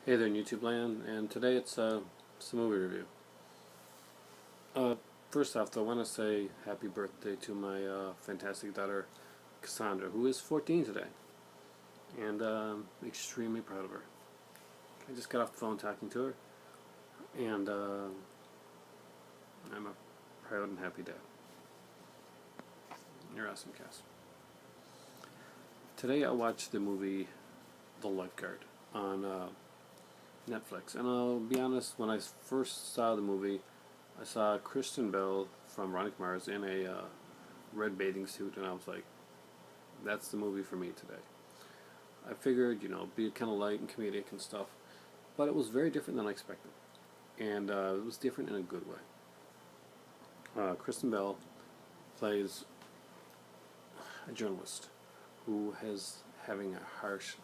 Hey there, YouTube land, and today it's a movie review. Uh, First off, though, I want to say happy birthday to my fantastic daughter, Cassandra, who is 14 today, and extremely proud of her. I just got off the phone talking to her, and I'm a proud and happy dad. You're awesome, Cass. Today I watched the movie The Lifeguard on Netflix, and I'll be honest, when I first saw the movie, I saw Kristen Bell from Veronica Mars in a red bathing suit, and I was like, that's the movie for me today. I figured, be kind of light and comedic and stuff, but it was very different than I expected, and it was different in a good way. Kristen Bell plays a journalist who is having a harsh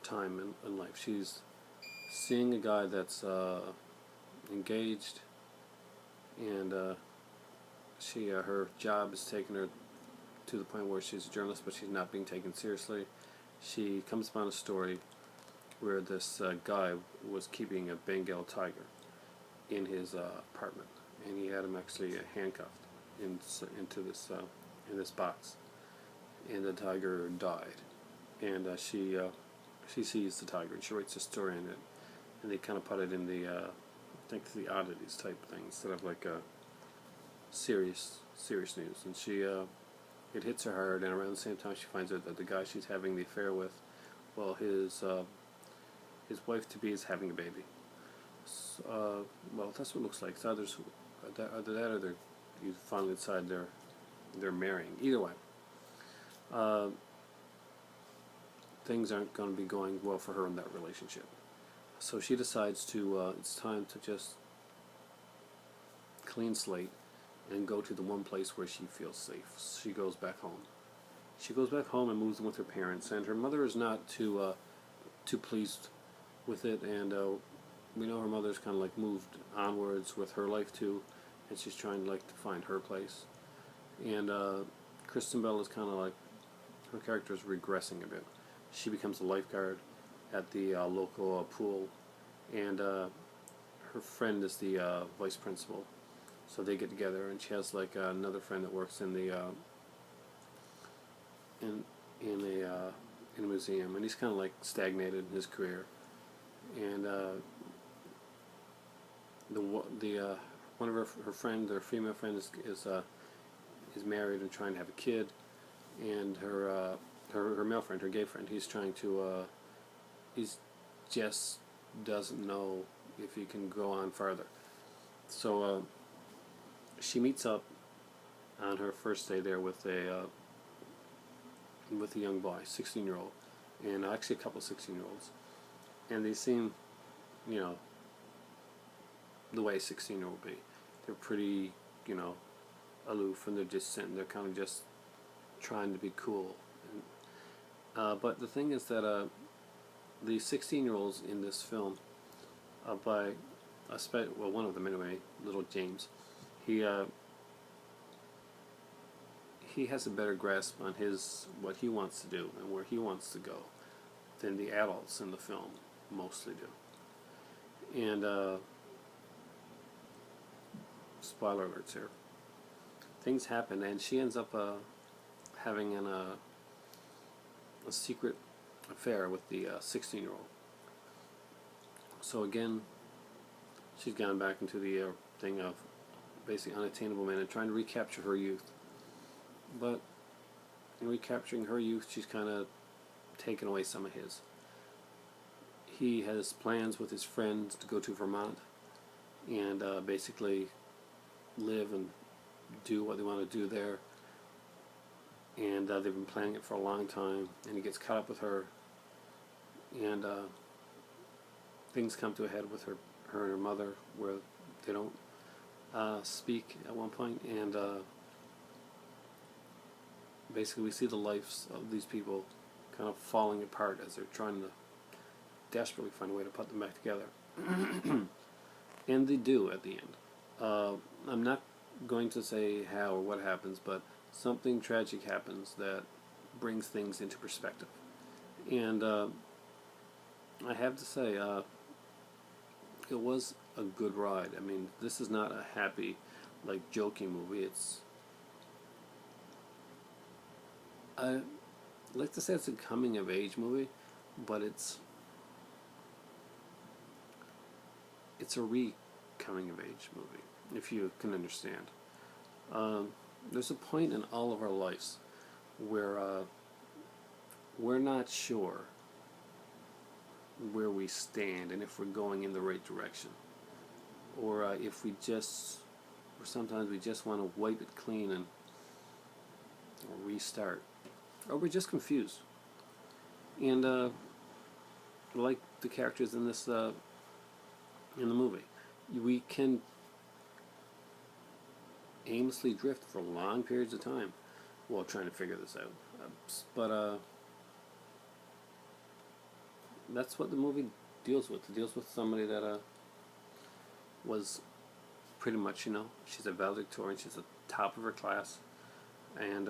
time in life. She's seeing a guy that's engaged, and her job is taking her to the point where she's a journalist, but she's not being taken seriously. She comes upon a story where this guy was keeping a Bengal tiger in his apartment, and he had him actually handcuffed into in this box, and the tiger died. And she sees the tiger, and she writes a story in it, and they kind of put it in the I think the oddities type thing instead of like a serious news. And it hits her hard, and around the same time she finds out that the guy she's having the affair with, well, his wife to be is having a baby. Well, that's what it looks like. It's either that or you finally decide they're marrying. Either way, things aren't going to be going well for her in that relationship. So she decides it's time to just clean slate and go to the one place where she feels safe. She goes back home. She goes back home and moves in with her parents, and her mother is not too pleased with it, and we know her mother's kind of like moved onwards with her life too, and she's trying to find her place. And Kristen Bell is kind of like, her character is regressing a bit. She becomes a lifeguard at the local pool, and her friend is the vice principal. So they get together, and she has another friend that works in the in a museum, and he's kind of stagnated in his career. And one of her friends, her female friend, is married and trying to have a kid, and her male friend, her gay friend, he's trying to he's just doesn't know if he can go on farther. So she meets up on her first day there with a young boy, 16-year-old, and actually a couple of 16-year-olds, and they seem, the way a 16-year-old would be. They're pretty, aloof, and they're just sitting there, kind of just trying to be cool. But the thing is that the 16-year-olds in this film, one of them anyway, little James, he has a better grasp on what he wants to do and where he wants to go than the adults in the film mostly do. And spoiler alerts here. Things happen, and she ends up having a secret affair with the 16-year-old. So again, she's gone back into the thing of basically unattainable man and trying to recapture her youth. But in recapturing her youth, she's kind of taken away some of his. He has plans with his friends to go to Vermont and basically live and do what they want to do there. And they've been planning it for a long time, and he gets caught up with her, and things come to a head with her and her mother, where they don't speak at one point, and basically we see the lives of these people kind of falling apart as they're trying to desperately find a way to put them back together. And they do at the end. I'm not going to say how or what happens, but something tragic happens that brings things into perspective. And I have to say, it was a good ride. I mean, this is not a happy, like, joking movie. It's, I like to say it's a coming of age movie, but it's a coming of age movie, if you can understand. There's a point in all of our lives where we're not sure where we stand and if we're going in the right direction, or if we just, or sometimes we just want to wipe it clean and restart, or we're just confused. And like the characters in this in the movie, we can aimlessly drift for long periods of time while trying to figure this out. But that's what the movie deals with. It deals with somebody that was pretty much, she's a valedictorian, she's the top of her class, and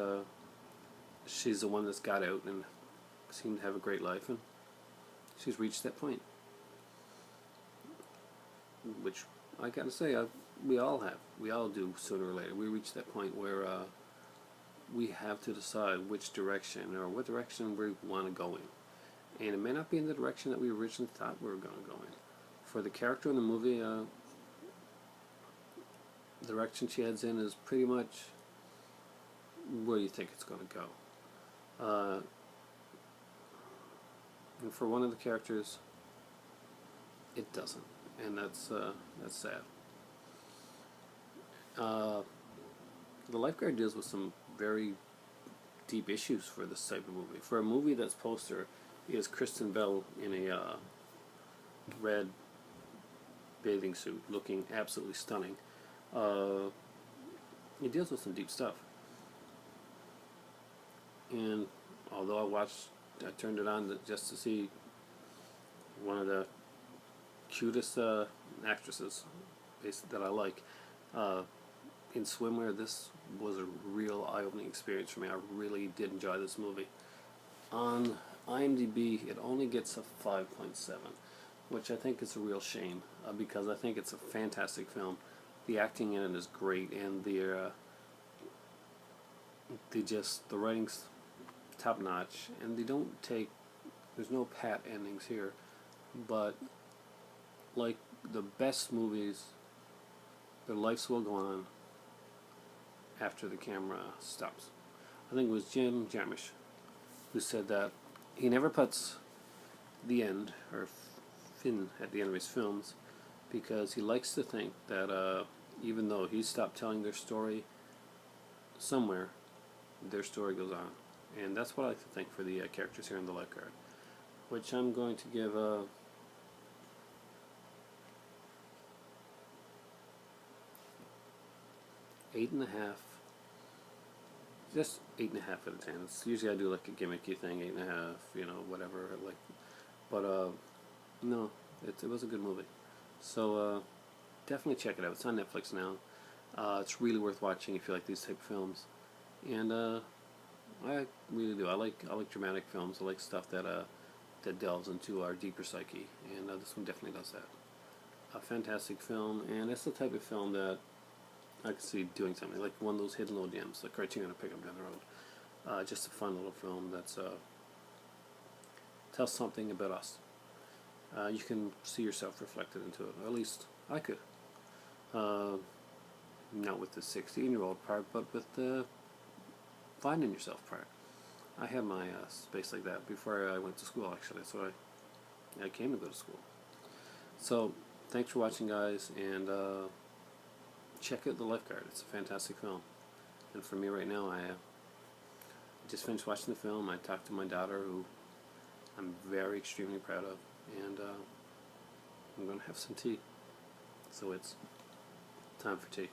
she's the one that's got out and seemed to have a great life, and she's reached that point, which I gotta say, we all have. We all do sooner or later. We reach that point where we have to decide which direction, or what direction we want to go in. And it may not be in the direction that we originally thought we were going to go in. For the character in the movie, the direction she heads in is pretty much where you think it's going to go. And for one of the characters, it doesn't. And that's sad. The Lifeguard deals with some very deep issues for this type of movie. For a movie that's poster is Kristen Bell in a red bathing suit, looking absolutely stunning. It deals with some deep stuff. And although I turned it on just to see one of the cutest actresses that I like in swimwear, this was a real eye-opening experience for me. I really did enjoy this movie. On IMDb, it only gets a 5.7, which I think is a real shame, because I think it's a fantastic film. The acting in it is great, and the writing's top notch, and there's no pat endings here, but like the best movies, their lives will go on after the camera stops. I think it was Jim Jarmusch who said that he never puts the end, or fin at the end of his films, because he likes to think that even though he stopped telling their story somewhere, their story goes on. And that's what I like to think for the characters here in The Lifeguard, which I'm going to give 8.5, just 8.5 out of 10. It's usually I do like a gimmicky thing, 8.5, whatever. But no, it was a good movie. So definitely check it out. It's on Netflix now. It's really worth watching if you like these type of films, and I really do. I like dramatic films. I like stuff that delves into our deeper psyche, and this one definitely does that. A fantastic film, and it's the type of film that I could see doing something like one of those hidden little gems, the cartoon I pick up down the road. Just a fun little film that's tells something about us. You can see yourself reflected into it. Or at least I could. Not with the 16-year-old part, but with the finding yourself part. I had my space like that before I went to school, actually. So I came to go to school. So thanks for watching, guys, and check out The Lifeguard. It's a fantastic film. And for me right now, I just finished watching the film. I talked to my daughter, who I'm very extremely proud of, and I'm going to have some tea. So it's time for tea.